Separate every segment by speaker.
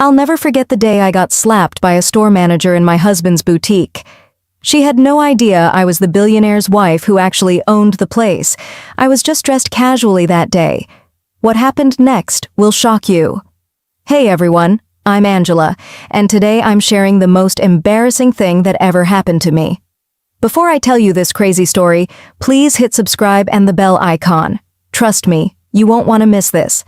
Speaker 1: I'll never forget the day I got slapped by a store manager in my husband's boutique. She had no idea I was the billionaire's wife who actually owned the place. I was just dressed casually that day. What happened next will shock you. Hey everyone, I'm Angela, and today I'm sharing the most embarrassing thing that ever happened to me. Before I tell you this crazy story, please hit subscribe and the bell icon. Trust me, you won't want to miss this.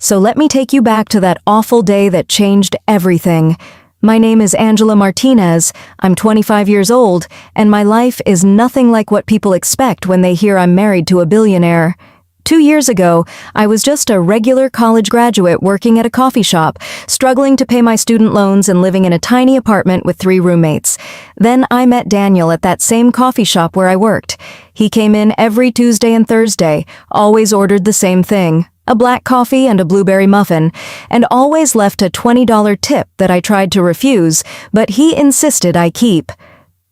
Speaker 1: So let me take you back to that awful day that changed everything. My name is Angela Martinez, I'm 25 years old, and my life is nothing like what people expect when they hear I'm married to a billionaire. 2 years ago, I was just a regular college graduate working at a coffee shop, struggling to pay my student loans and living in a tiny apartment with 3 roommates. Then I met Daniel at that same coffee shop where I worked. He came in every Tuesday and Thursday, always ordered the same thing, a black coffee and a blueberry muffin, and always left a $20 tip that I tried to refuse, but he insisted I keep.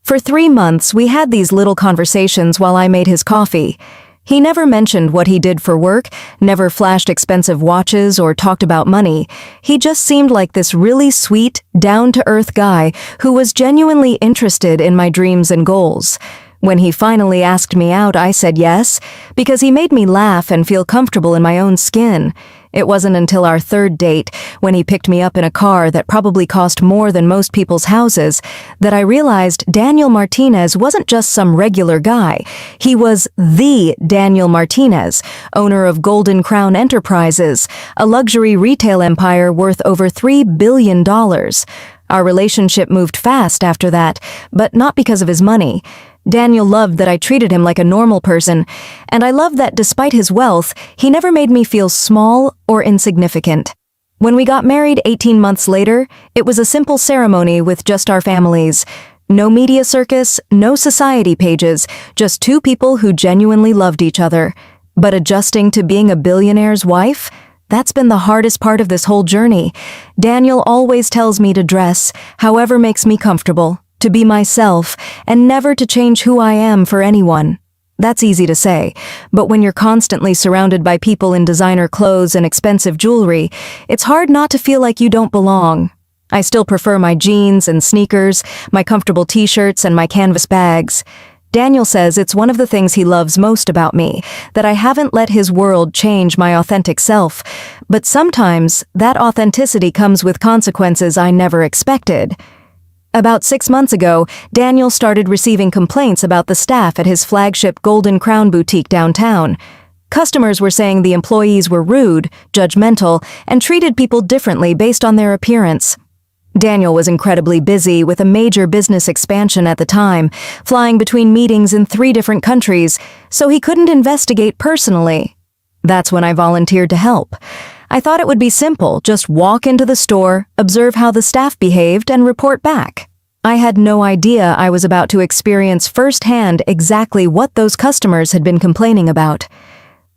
Speaker 1: For 3 months, we had these little conversations while I made his coffee. He never mentioned what he did for work, never flashed expensive watches or talked about money. He just seemed like this really sweet, down-to-earth guy who was genuinely interested in my dreams and goals. When he finally asked me out, I said yes, because he made me laugh and feel comfortable in my own skin. It wasn't until our 3rd date, when he picked me up in a car that probably cost more than most people's houses, that I realized Daniel Martinez wasn't just some regular guy. He was the Daniel Martinez, owner of Golden Crown Enterprises, a luxury retail empire worth over $3 billion. Our relationship moved fast after that, but not because of his money. Daniel loved that I treated him like a normal person, and I loved that despite his wealth, he never made me feel small or insignificant. When we got married 18 months later, it was a simple ceremony with just our families. No media circus, no society pages, just 2 people who genuinely loved each other. But adjusting to being a billionaire's wife? That's been the hardest part of this whole journey. Daniel always tells me to dress, however makes me comfortable, to be myself, and never to change who I am for anyone. That's easy to say, but when you're constantly surrounded by people in designer clothes and expensive jewelry, it's hard not to feel like you don't belong. I still prefer my jeans and sneakers, my comfortable t-shirts and my canvas bags. Daniel says it's one of the things he loves most about me, that I haven't let his world change my authentic self, but sometimes that authenticity comes with consequences I never expected. About 6 months ago, Daniel started receiving complaints about the staff at his flagship Golden Crown boutique downtown. Customers were saying the employees were rude, judgmental, and treated people differently based on their appearance. Daniel was incredibly busy with a major business expansion at the time, flying between meetings in 3 different countries, so he couldn't investigate personally. That's when I volunteered to help. I thought it would be simple, just walk into the store, observe how the staff behaved, and report back. I had no idea I was about to experience firsthand exactly what those customers had been complaining about.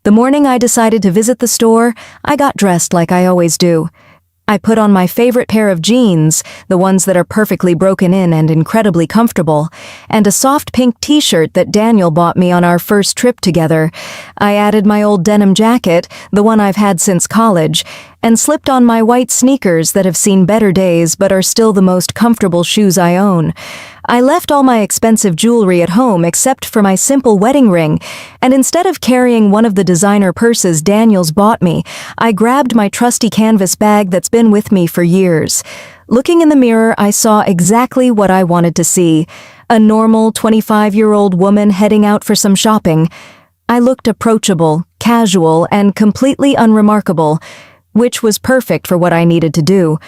Speaker 1: The morning I decided to visit the store, I got dressed like I always do. I put on my favorite pair of jeans, the ones that are perfectly broken in and incredibly comfortable, and a soft pink t-shirt that Daniel bought me on our first trip together. I added my old denim jacket, the one I've had since college, and slipped on my white sneakers that have seen better days but are still the most comfortable shoes I own. I left all my expensive jewelry at home except for my simple wedding ring, and instead of carrying one of the designer purses Daniel's bought me, I grabbed my trusty canvas bag that's been with me for years. Looking in the mirror, I saw exactly what I wanted to see: a normal 25-year-old woman heading out for some shopping. I looked approachable, casual, and completely unremarkable, which was perfect for what I needed to do.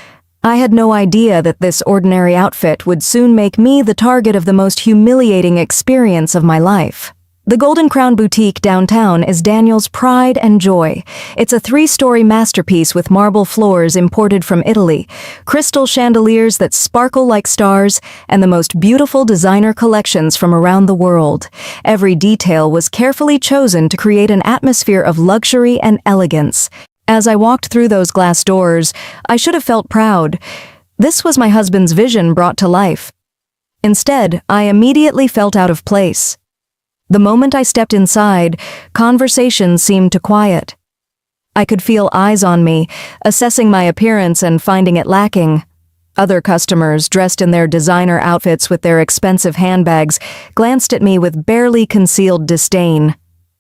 Speaker 1: I had no idea that this ordinary outfit would soon make me the target of the most humiliating experience of my life. The Golden Crown Boutique downtown is Daniel's pride and joy. It's a 3-story masterpiece with marble floors imported from Italy, crystal chandeliers that sparkle like stars, and the most beautiful designer collections from around the world. Every detail was carefully chosen to create an atmosphere of luxury and elegance. As I walked through those glass doors, I should have felt proud. This was my husband's vision brought to life. Instead, I immediately felt out of place. The moment I stepped inside, conversation seemed to quiet. I could feel eyes on me, assessing my appearance and finding it lacking. Other customers, dressed in their designer outfits with their expensive handbags, glanced at me with barely concealed disdain.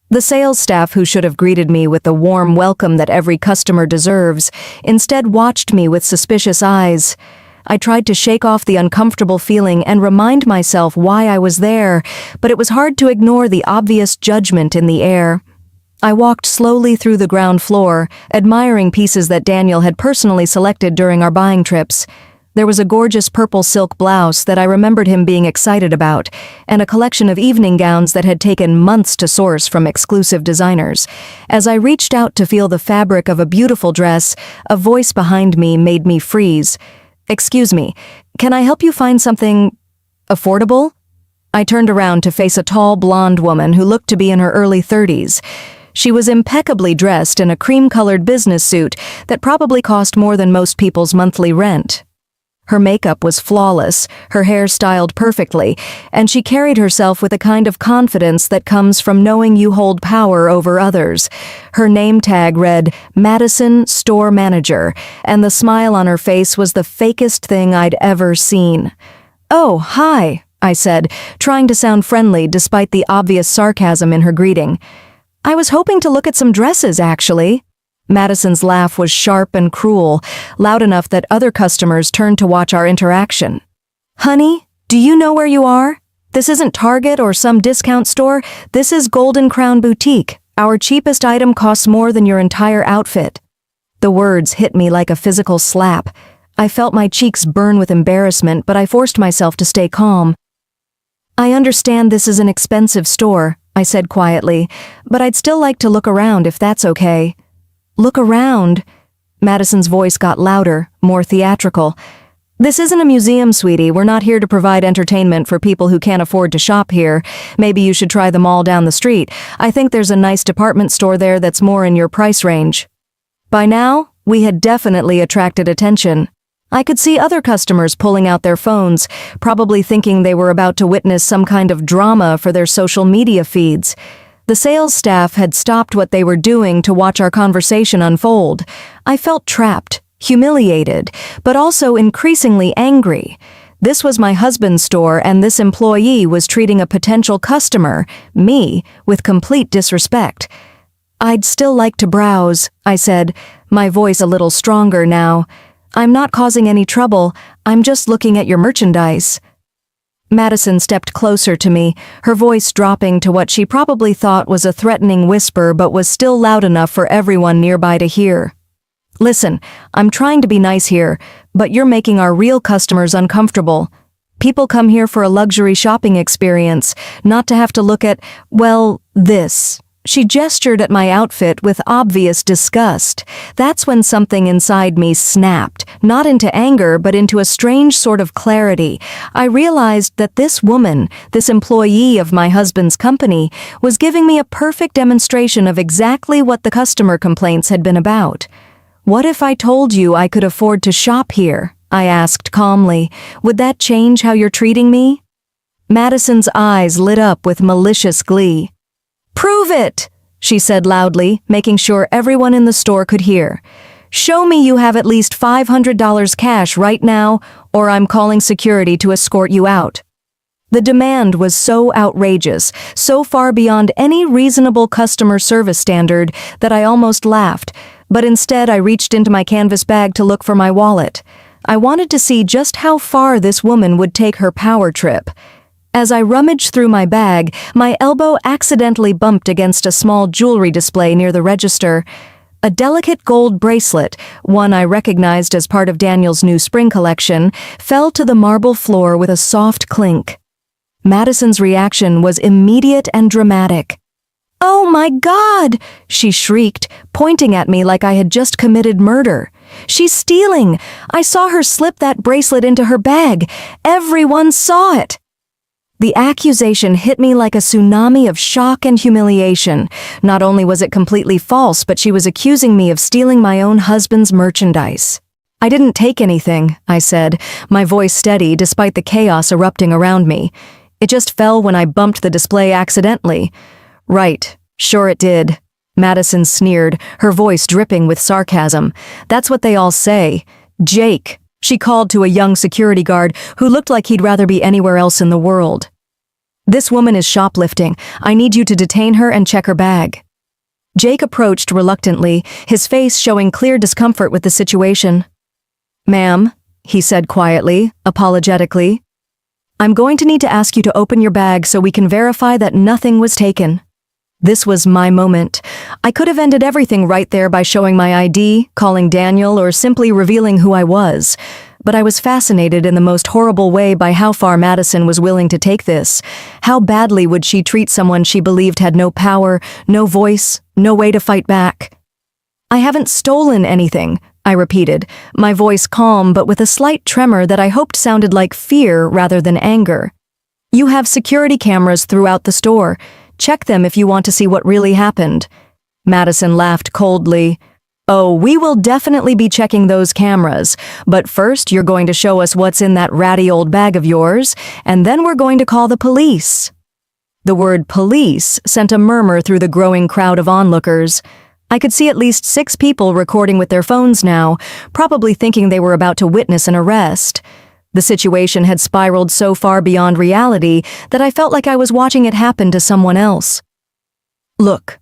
Speaker 1: The sales staff, who should have greeted me with the warm welcome that every customer deserves, instead watched me with suspicious eyes. I tried to shake off the uncomfortable feeling and remind myself why I was there, but it was hard to ignore the obvious judgment in the air. I walked slowly through the ground floor, admiring pieces that Daniel had personally selected during our buying trips. There was a gorgeous purple silk blouse that I remembered him being excited about, and a collection of evening gowns that had taken months to source from exclusive designers. As I reached out to feel the fabric of a beautiful dress, a voice behind me made me freeze. "Excuse me, can I help you find something affordable?" I turned around to face a tall blonde woman who looked to be in her early 30s. She was impeccably dressed in a cream-colored business suit that probably cost more than most people's monthly rent. Her makeup was flawless, her hair styled perfectly, and she carried herself with a kind of confidence that comes from knowing you hold power over others. Her name tag read Madison Store Manager, and the smile on her face was the fakest thing I'd ever seen. "Oh, hi," I said, trying to sound friendly despite the obvious sarcasm in her greeting. "I was hoping to look at some dresses, actually." Madison's laugh was sharp and cruel, loud enough that other customers turned to watch our interaction. "Honey, do you know where you are? This isn't Target or some discount store. This is Golden Crown Boutique. Our cheapest item costs more than your entire outfit." The words hit me like a physical slap. I felt my cheeks burn with embarrassment, but I forced myself to stay calm. "I understand this is an expensive store," I said quietly, "but I'd still like to look around if that's okay." "Look around?" Madison's voice got louder, more theatrical. "This isn't a museum, sweetie. We're not here to provide entertainment for people who can't afford to shop here. Maybe you should try the mall down the street. I think there's a nice department store there that's more in your price range." By now, we had definitely attracted attention. I could see other customers pulling out their phones, probably thinking they were about to witness some kind of drama for their social media feeds. The sales staff had stopped what they were doing to watch our conversation unfold. I felt trapped, humiliated, but also increasingly angry. This was my husband's store, and this employee was treating a potential customer, me, with complete disrespect. "I'd still like to browse," I said, my voice a little stronger now. "I'm not causing any trouble. I'm just looking at your merchandise." Madison stepped closer to me, her voice dropping to what she probably thought was a threatening whisper but was still loud enough for everyone nearby to hear. "Listen, I'm trying to be nice here, but you're making our real customers uncomfortable. People come here for a luxury shopping experience, not to have to look at, well, this." She gestured at my outfit with obvious disgust. That's when something inside me snapped, not into anger but into a strange sort of clarity. I realized that this woman, this employee of my husband's company, was giving me a perfect demonstration of exactly what the customer complaints had been about. "What if I told you I could afford to shop here?" I asked calmly. "Would that change how you're treating me?" Madison's eyes lit up with malicious glee. "Prove it," she said loudly, making sure everyone in the store could hear. "Show me you have at least $500 cash right now, or I'm calling security to escort you out." The demand was so outrageous, so far beyond any reasonable customer service standard, that I almost laughed, but instead I reached into my canvas bag to look for my wallet. I wanted to see just how far this woman would take her power trip. As I rummaged through my bag, my elbow accidentally bumped against a small jewelry display near the register. A delicate gold bracelet, one I recognized as part of Daniel's new spring collection, fell to the marble floor with a soft clink. Madison's reaction was immediate and dramatic. "Oh my God!" she shrieked, pointing at me like I had just committed murder. "She's stealing! I saw her slip that bracelet into her bag. Everyone saw it!" The accusation hit me like a tsunami of shock and humiliation. Not only was it completely false, but she was accusing me of stealing my own husband's merchandise. "I didn't take anything," I said, my voice steady despite the chaos erupting around me. "It just fell when I bumped the display accidentally." "Right, sure it did." Madison sneered, her voice dripping with sarcasm. "That's what they all say. Jake," she called to a young security guard who looked like he'd rather be anywhere else in the world. "This woman is shoplifting. I need you to detain her and check her bag." Jake approached reluctantly, his face showing clear discomfort with the situation. "Ma'am," he said quietly, apologetically, "I'm going to need to ask you to open your bag so we can verify that nothing was taken." This was my moment. I could have ended everything right there by showing my ID, calling Daniel, or simply revealing who I was. But I was fascinated in the most horrible way by how far Madison was willing to take this. How badly would she treat someone she believed had no power, no voice, no way to fight back? "I haven't stolen anything," I repeated, my voice calm but with a slight tremor that I hoped sounded like fear rather than anger. "You have security cameras throughout the store. Check them if you want to see what really happened." Madison laughed coldly. "Oh, we will definitely be checking those cameras, but first you're going to show us what's in that ratty old bag of yours, and then we're going to call the police." The word police sent a murmur through the growing crowd of onlookers. I could see at least 6 people recording with their phones now, probably thinking they were about to witness an arrest. The situation had spiraled so far beyond reality that I felt like I was watching it happen to someone else. "Look,"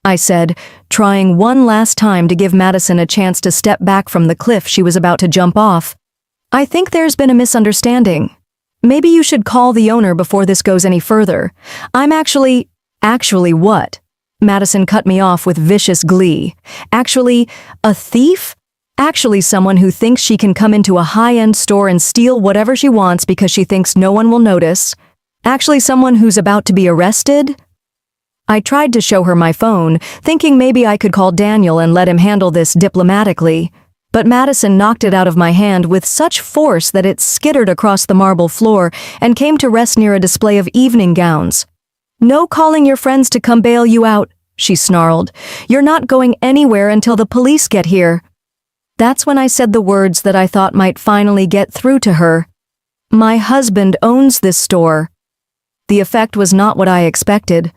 Speaker 1: I said, trying one last time to give Madison a chance to step back from the cliff she was about to jump off. "I think there's been a misunderstanding. Maybe you should call the owner before this goes any further. I'm actually what?" Madison cut me off with vicious glee. "Actually, a thief? Actually someone who thinks she can come into a high-end store and steal whatever she wants because she thinks no one will notice? Actually someone who's about to be arrested?" I tried to show her my phone, thinking maybe I could call Daniel and let him handle this diplomatically. But Madison knocked it out of my hand with such force that it skittered across the marble floor and came to rest near a display of evening gowns. "No calling your friends to come bail you out," she snarled. "You're not going anywhere until the police get here." That's when I said the words that I thought might finally get through to her. "My husband owns this store." The effect was not what I expected.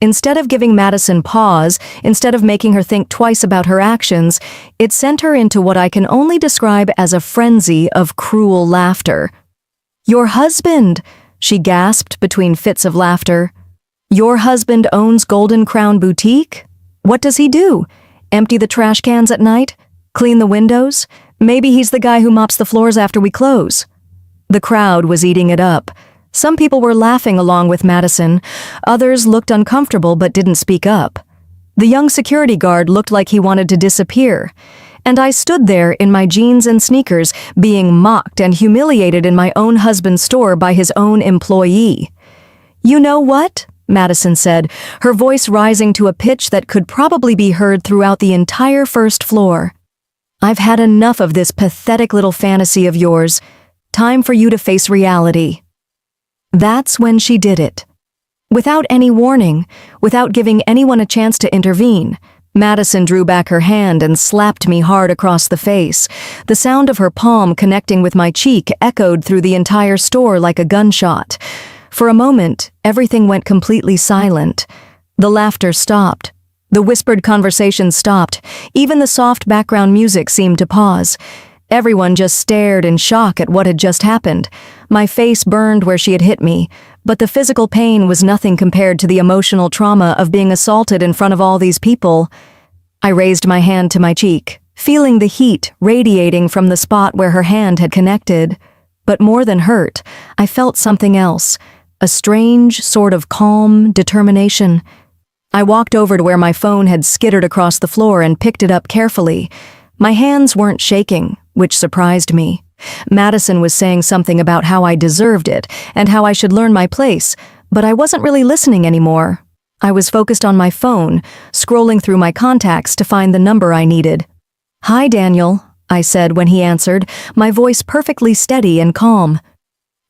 Speaker 1: Instead of giving Madison pause, instead of making her think twice about her actions, it sent her into what I can only describe as a frenzy of cruel laughter. "Your husband," she gasped between fits of laughter. "Your husband owns Golden Crown Boutique? What does he do? Empty the trash cans at night? Clean the windows? Maybe he's the guy who mops the floors after we close." The crowd was eating it up. Some people were laughing along with Madison. Others looked uncomfortable but didn't speak up. The young security guard looked like he wanted to disappear. And I stood there in my jeans and sneakers, being mocked and humiliated in my own husband's store by his own employee. "You know what?" Madison said, her voice rising to a pitch that could probably be heard throughout the entire first floor. "I've had enough of this pathetic little fantasy of yours. Time for you to face reality." That's when she did it. Without any warning, without giving anyone a chance to intervene, Madison drew back her hand and slapped me hard across the face. The sound of her palm connecting with my cheek echoed through the entire store like a gunshot. For a moment, everything went completely silent. The laughter stopped. The whispered conversation stopped. Even the soft background music seemed to pause. Everyone just stared in shock at what had just happened. My face burned where she had hit me, but the physical pain was nothing compared to the emotional trauma of being assaulted in front of all these people. I raised my hand to my cheek, feeling the heat radiating from the spot where her hand had connected. But more than hurt, I felt something else, a strange sort of calm determination. I walked over to where my phone had skittered across the floor and picked it up carefully. My hands weren't shaking, which surprised me. Madison was saying something about how I deserved it and how I should learn my place, but I wasn't really listening anymore. I was focused on my phone, scrolling through my contacts to find the number I needed. "Hi, Daniel," I said when he answered, my voice perfectly steady and calm.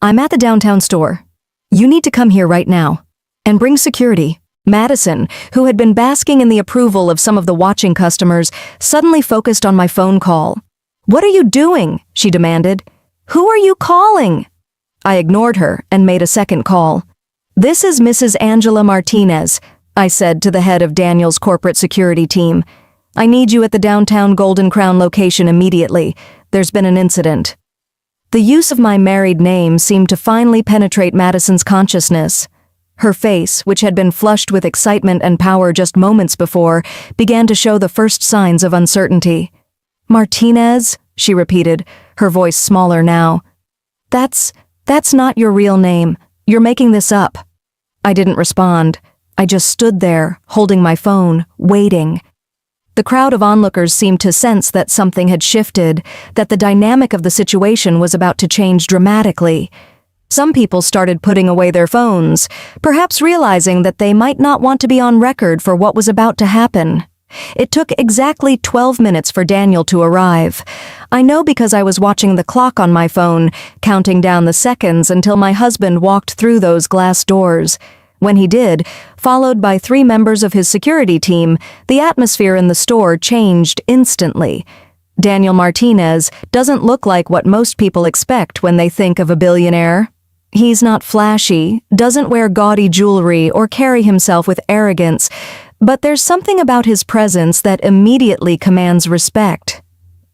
Speaker 1: "I'm at the downtown store. You need to come here right now. And bring security." Madison, who had been basking in the approval of some of the watching customers, suddenly focused on my phone call. "What are you doing?" she demanded. "Who are you calling?" I ignored her and made a second call. "This is Mrs. Angela Martinez. I said to the head of Daniel's corporate security team. "I need you at the downtown Golden Crown location immediately. There's been an incident." The use of my married name seemed to finally penetrate Madison's consciousness. Her face, which had been flushed with excitement and power just moments before, began to show the first signs of uncertainty. "Martinez?" she repeated, her voice smaller now. That's not your real name. You're making this up." I didn't respond. I just stood there, holding my phone, waiting. The crowd of onlookers seemed to sense that something had shifted, that the dynamic of the situation was about to change dramatically. Some people started putting away their phones, perhaps realizing that they might not want to be on record for what was about to happen. It took exactly 12 minutes for Daniel to arrive. I know because I was watching the clock on my phone, counting down the seconds until my husband walked through those glass doors. When he did, followed by 3 members of his security team, the atmosphere in the store changed instantly. Daniel Martinez doesn't look like what most people expect when they think of a billionaire. He's not flashy, doesn't wear gaudy jewelry or carry himself with arrogance, but there's something about his presence that immediately commands respect.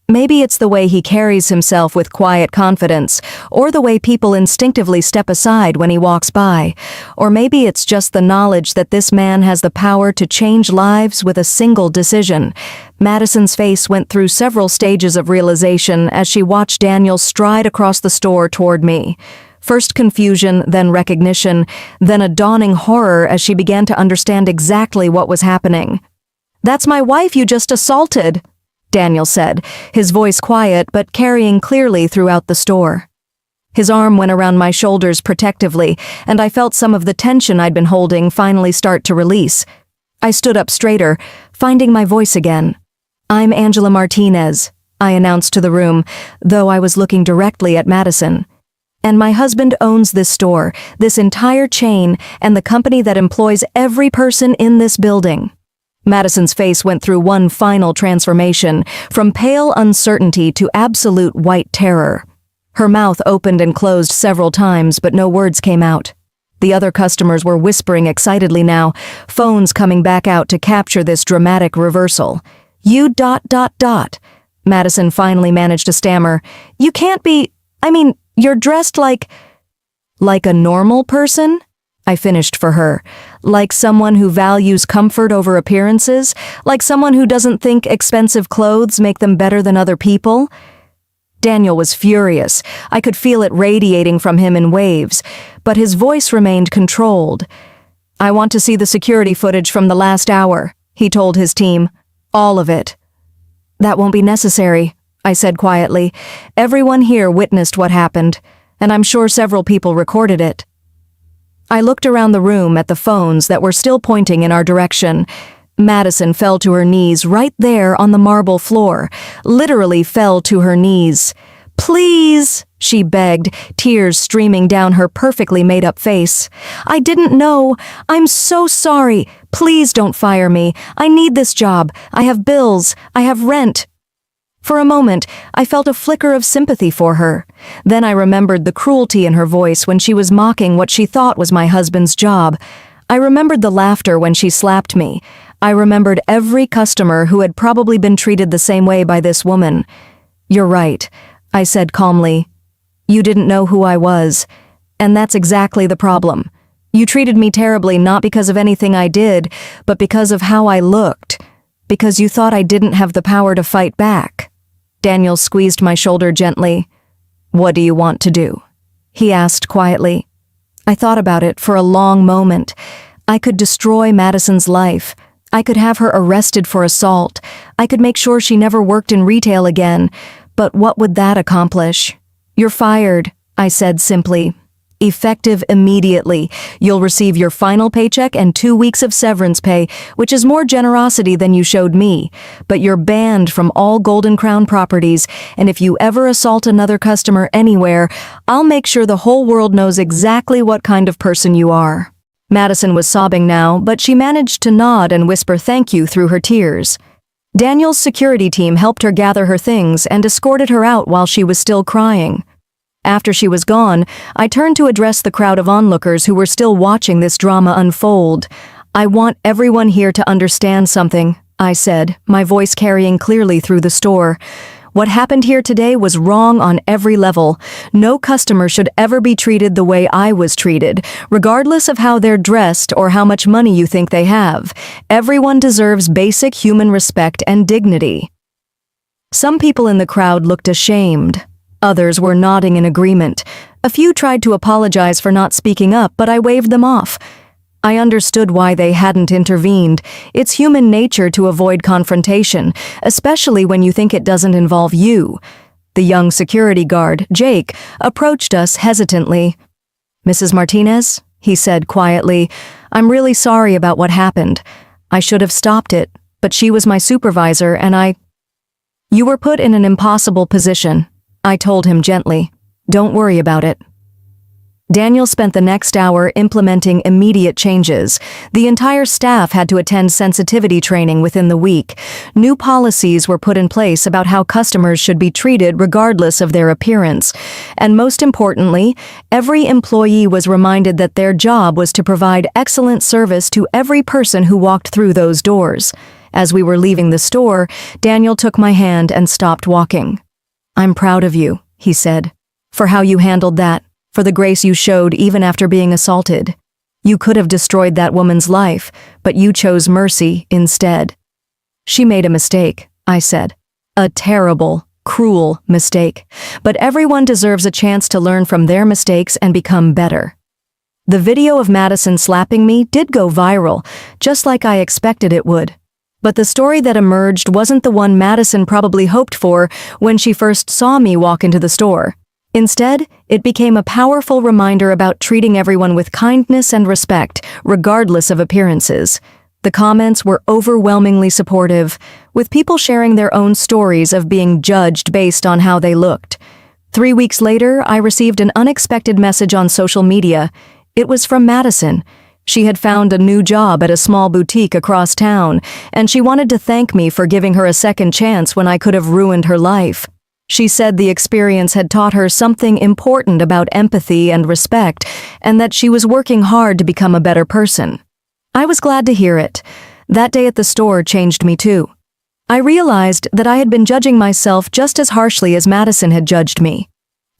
Speaker 1: Maybe it's the way he carries himself with quiet confidence, or the way people instinctively step aside when he walks by, or maybe it's just the knowledge that this man has the power to change lives with a single decision. Madison's face went through several stages of realization as she watched Daniel stride across the store toward me. First confusion, then recognition, then a dawning horror as she began to understand exactly what was happening. "That's my wife you just assaulted," Daniel said, his voice quiet but carrying clearly throughout the store. His arm went around my shoulders protectively, and I felt some of the tension I'd been holding finally start to release. I stood up straighter, finding my voice again. "I'm Angela Martinez," I announced to the room, though I was looking directly at Madison. "And my husband owns this store, this entire chain, and the company that employs every person in this building." Madison's face went through one final transformation, from pale uncertainty to absolute white terror. Her mouth opened and closed several times, but no words came out. The other customers were whispering excitedly now, phones coming back out to capture this dramatic reversal. "You ... Madison finally managed to stammer. "You can't be... you're dressed like a normal person?" I finished for her. "Like someone who values comfort over appearances? Like someone who doesn't think expensive clothes make them better than other people?" Daniel was furious. I could feel it radiating from him in waves, but his voice remained controlled. "I want to see the security footage from the last hour," he told his team. "All of it." "That won't be necessary," I said quietly. "Everyone here witnessed what happened, and I'm sure several people recorded it." I looked around the room at the phones that were still pointing in our direction. Madison fell to her knees right there on the marble floor, literally fell to her knees. "Please," she begged, tears streaming down her perfectly made-up face. "I didn't know. I'm so sorry. Please don't fire me. I need this job. I have bills. I have rent." For a moment, I felt a flicker of sympathy for her. Then I remembered the cruelty in her voice when she was mocking what she thought was my husband's job. I remembered the laughter when she slapped me. I remembered every customer who had probably been treated the same way by this woman. "You're right," I said calmly. "You didn't know who I was. And that's exactly the problem. You treated me terribly not because of anything I did, but because of how I looked. Because you thought I didn't have the power to fight back." Daniel squeezed my shoulder gently. "What do you want to do?" he asked quietly. I thought about it for a long moment. I could destroy Madison's life. I could have her arrested for assault. I could make sure she never worked in retail again. But what would that accomplish? "You're fired," I said simply. "Effective immediately. You'll receive your final paycheck and 2 weeks of severance pay, which is more generosity than you showed me. But you're banned from all Golden Crown properties, and if you ever assault another customer anywhere, I'll make sure the whole world knows exactly what kind of person you are." Madison was sobbing now, but she managed to nod and whisper thank you through her tears. Daniel's security team helped her gather her things and escorted her out while she was still crying. After she was gone, I turned to address the crowd of onlookers who were still watching this drama unfold. I want everyone here to understand something, I said, my voice carrying clearly through the store. What happened here today was wrong on every level. No customer should ever be treated the way I was treated, regardless of how they're dressed or how much money you think they have. Everyone deserves basic human respect and dignity. Some people in the crowd looked ashamed. Others were nodding in agreement. A few tried to apologize for not speaking up, but I waved them off. I understood why they hadn't intervened. It's human nature to avoid confrontation, especially when you think it doesn't involve you. The young security guard, Jake, approached us hesitantly. "Mrs. Martinez," he said quietly, "I'm really sorry about what happened. I should have stopped it, but she was my supervisor and You were put in an impossible position," I told him gently. "Don't worry about it." Daniel spent the next hour implementing immediate changes. The entire staff had to attend sensitivity training within the week. New policies were put in place about how customers should be treated regardless of their appearance. And most importantly, every employee was reminded that their job was to provide excellent service to every person who walked through those doors. As we were leaving the store, Daniel took my hand and stopped walking. "I'm proud of you," he said, "for how you handled that. For the grace you showed even after being assaulted. You could have destroyed that woman's life, but you chose mercy instead." "She made a mistake," I said. "A terrible, cruel mistake. But everyone deserves a chance to learn from their mistakes and become better." The video of Madison slapping me did go viral, just like I expected it would. But the story that emerged wasn't the one Madison probably hoped for when she first saw me walk into the store. Instead, it became a powerful reminder about treating everyone with kindness and respect, regardless of appearances. The comments were overwhelmingly supportive, with people sharing their own stories of being judged based on how they looked. 3 weeks later, I received an unexpected message on social media. It was from Madison. She had found a new job at a small boutique across town, and she wanted to thank me for giving her a second chance when I could have ruined her life. She said the experience had taught her something important about empathy and respect, and that she was working hard to become a better person. I was glad to hear it. That day at the store changed me too. I realized that I had been judging myself just as harshly as Madison had judged me.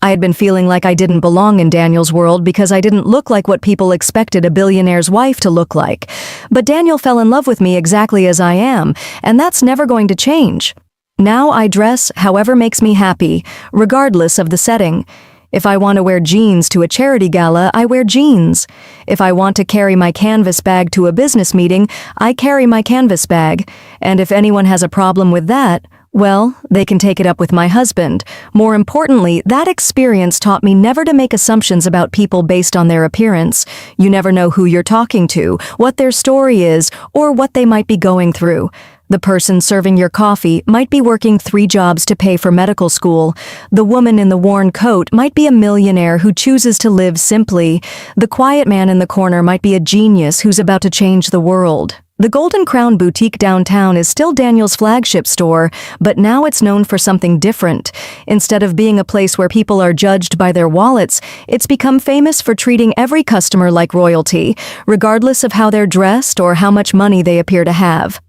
Speaker 1: I had been feeling like I didn't belong in Daniel's world because I didn't look like what people expected a billionaire's wife to look like. But Daniel fell in love with me exactly as I am, and that's never going to change. Now I dress however makes me happy, regardless of the setting. If I want to wear jeans to a charity gala, I wear jeans. If I want to carry my canvas bag to a business meeting, I carry my canvas bag. And if anyone has a problem with that, well, they can take it up with my husband. More importantly, that experience taught me never to make assumptions about people based on their appearance. You never know who you're talking to, what their story is, or what they might be going through. The person serving your coffee might be working 3 jobs to pay for medical school. The woman in the worn coat might be a millionaire who chooses to live simply. The quiet man in the corner might be a genius who's about to change the world. The Golden Crown Boutique downtown is still Daniel's flagship store, but now it's known for something different. Instead of being a place where people are judged by their wallets, it's become famous for treating every customer like royalty, regardless of how they're dressed or how much money they appear to have.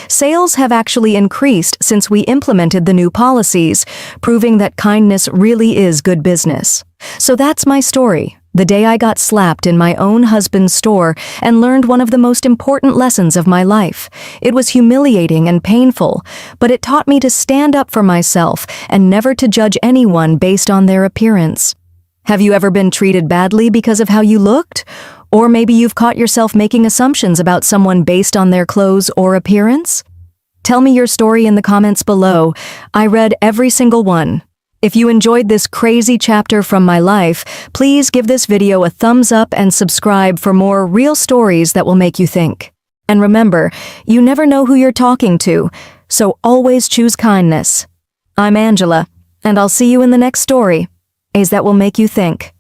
Speaker 1: Sales have actually increased since we implemented the new policies, proving that kindness really is good business. So that's my story. The day I got slapped in my own husband's store and learned one of the most important lessons of my life. It was humiliating and painful, but it taught me to stand up for myself and never to judge anyone based on their appearance. Have you ever been treated badly because of how you looked? Or maybe you've caught yourself making assumptions about someone based on their clothes or appearance? Tell me your story in the comments below. I read every single one. If you enjoyed this crazy chapter from my life, please give this video a thumbs up and subscribe for more real stories that will make you think. And remember, you never know who you're talking to, so always choose kindness. I'm Angela, and I'll see you in the next story, that will make you think.